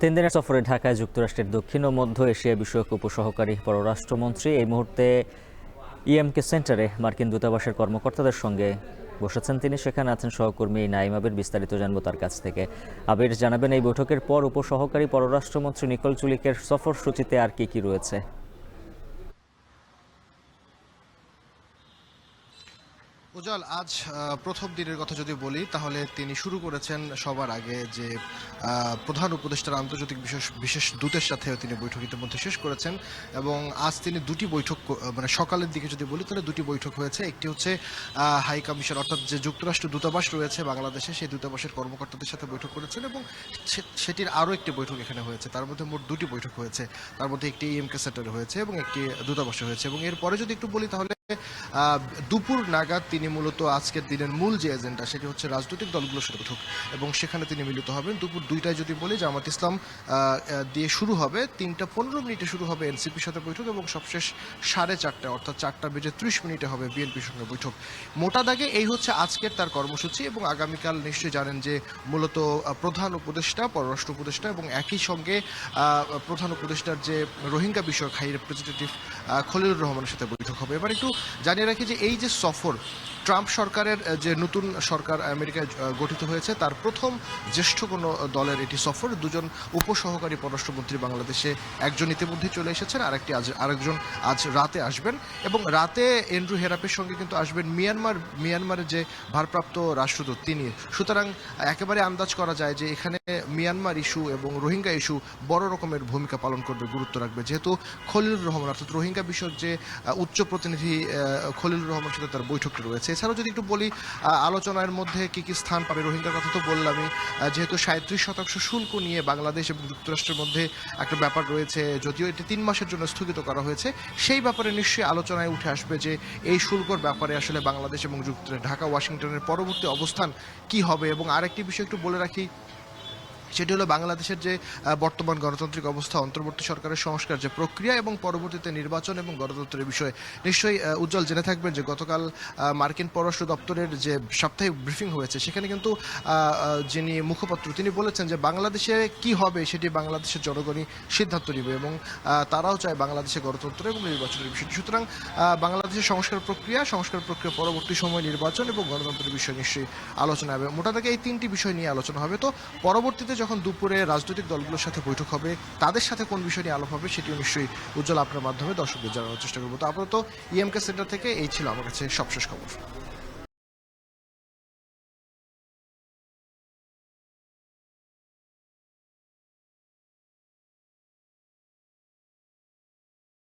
তিন দিনের সফরে ঢাকায় যুক্তরাষ্ট্রের দক্ষিণ ও মধ্য এশিয়া বিষয়ক উপসহকারী পররাষ্ট্রমন্ত্রী এই মুহূর্তে ইএমকে সেন্টারে মার্কিন দূতাবাসের কর্মকর্তাদের সঙ্গে বসেছেন তিনি। সেখানে আছেন সহকর্মী নাইম আবির। বিস্তারিত জানবো তার কাছ থেকে। আবির, জানাবেন এই বৈঠকের পর উপসহকারী পররাষ্ট্রমন্ত্রী নিকোল চুলিকের সফরসূচিতে আর কি রয়েছে? উজ্জ্বল, আজ প্রথম দিনের কথা যদি বলি তাহলে তিনি শুরু করেছেন সবার আগে যে প্রধান উপদেষ্টার আন্তর্জাতিক বিশেষ দূতের সাথে তিনি বৈঠক ইতিমধ্যে শেষ করেছেন এবং আজ তিনি দুটি বৈঠক মানে সকালের দিকে যদি বলি তাহলে দুটি বৈঠক হয়েছে। একটি হচ্ছে হাই কমিশন অর্থাৎ যে যুক্তরাষ্ট্র দূতাবাস রয়েছে বাংলাদেশে, সেই দূতাবাসের কর্মকর্তাদের সাথে বৈঠক করেছেন এবং সেটির আরও একটি বৈঠক এখানে হয়েছে। তার মধ্যে মোট দুটি বৈঠক হয়েছে। তার মধ্যে একটি ইএমকে সেন্টারে হয়েছে এবং একটি দূতাবাসে হয়েছে। এবং এরপরে যদি একটু বলি তাহলে দুপুর নাগাদ তিনি মূলত আজকের দিনের মূল যে এজেন্ডা সেটি হচ্ছে রাজনৈতিক দলগুলোর সাথে বৈঠক এবং সেখানে তিনি মিলিত হবেন। দুপুর 2টায় যদি বলি জামাত ইসলাম দিয়ে শুরু হবে, 3:15 শুরু হবে এনসিপির সাথে বৈঠক এবং সবশেষ 4:30 অর্থাৎ 4:30 হবে বিএনপির সঙ্গে বৈঠক। মোটা দাগে এই হচ্ছে আজকের তার কর্মসূচি এবং আগামীকাল নিশ্চয়ই জানেন যে মূলত প্রধান উপদেষ্টা, পররাষ্ট্র উপদেষ্টা এবং একই সঙ্গে প্রধান উপদেষ্টার যে রোহিঙ্গা বিষয়ক হাই রিপ্রেজেন্টেটিভ খলিলুর রহমানের সাথে বৈঠক হবে। এবার একটু জানিয়ে রাখি যে এই যে সফর, ট্রাম্প সরকারের যে নতুন সরকার আমেরিকায় গঠিত হয়েছে তার প্রথম জ্যেষ্ঠ কোনো দলের এটি সফর। দুজন উপসহকারী পররাষ্ট্রমন্ত্রী বাংলাদেশে, একজন ইতিমধ্যে চলে এসেছেন, আরেকজন আজ রাতে আসবেন এবং রাতে এন্ড্রু হেরাপের সঙ্গে কিন্তু আসবেন মিয়ানমারের যে ভারপ্রাপ্ত রাষ্ট্রদূত তিনি। সুতরাং একেবারে আন্দাজ করা যায় যে এখানে মিয়ানমার ইস্যু এবং রোহিঙ্গা ইস্যু বড় রকমের ভূমিকা পালন করবে, গুরুত্ব রাখবে, যেহেতু খলিলুর রহমান অর্থাৎ রোহিঙ্গা বিষয়ক যে উচ্চ প্রতিনিধি খলিলুর রহমানের সাথে তার বৈঠকটি রয়েছে। এছাড়াও যদি একটু বলি আলোচনার মধ্যে কি কি স্থান পাবে, রোহিঙ্গার কথা তো বললামই, যেহেতু 37% শুল্ক নিয়ে বাংলাদেশ এবং যুক্তরাষ্ট্রের মধ্যে একটা ব্যাপার রয়েছে, যদিও এটি 3 মাসের জন্য স্থগিত করা হয়েছে, সেই ব্যাপারে নিশ্চয়ই আলোচনায় উঠে আসবে যে এই শুল্কর ব্যাপারে আসলে বাংলাদেশ এবং ঢাকা ওয়াশিংটনের পরবর্তী অবস্থান কি হবে। এবং আরেকটি বিষয় একটু বলে রাখি, সেটি হলো বাংলাদেশের যে বর্তমান গণতান্ত্রিক অবস্থা, অন্তর্বর্তী সরকারের সংস্কার যে প্রক্রিয়া এবং পরবর্তীতে নির্বাচন এবং গণতন্ত্রের বিষয়ে নিশ্চয়ই উজ্জ্বল জেনে থাকবেন যে গতকাল মার্কিন পররাষ্ট্র দপ্তরের যে সাপ্তাহিক ব্রিফিং হয়েছে সেখানে কিন্তু যিনি মুখপাত্র তিনি বলেছেন যে বাংলাদেশে কি হবে সেটি বাংলাদেশের জনগণই সিদ্ধান্ত নেবে এবং তারাও চায় বাংলাদেশে গণতন্ত্র এবং নির্বাচনের বিষয়টি। সুতরাং বাংলাদেশের সংস্কার প্রক্রিয়া পরবর্তী সময় নির্বাচন এবং গণতন্ত্রের বিষয়ে নিশ্চয়ই আলোচনা হবে। মোটা দাগে এই 3টি বিষয় নিয়ে আলোচনা হবে। তো পরবর্তীতে যখন দুপুরে রাজনৈতিক দলগুলোর সাথে বৈঠক হবে তাদের সাথে কোন বিষয় নিয়ে আলাপ হবে সেটিও নিশ্চয়ই উজ্জ্বল আপনার মাধ্যমে দর্শকদের জানানোর চেষ্টা করবো। তো আপাতত ইএমকে সেন্টার থেকে এই ছিল আমার কাছে সবশেষ খবর।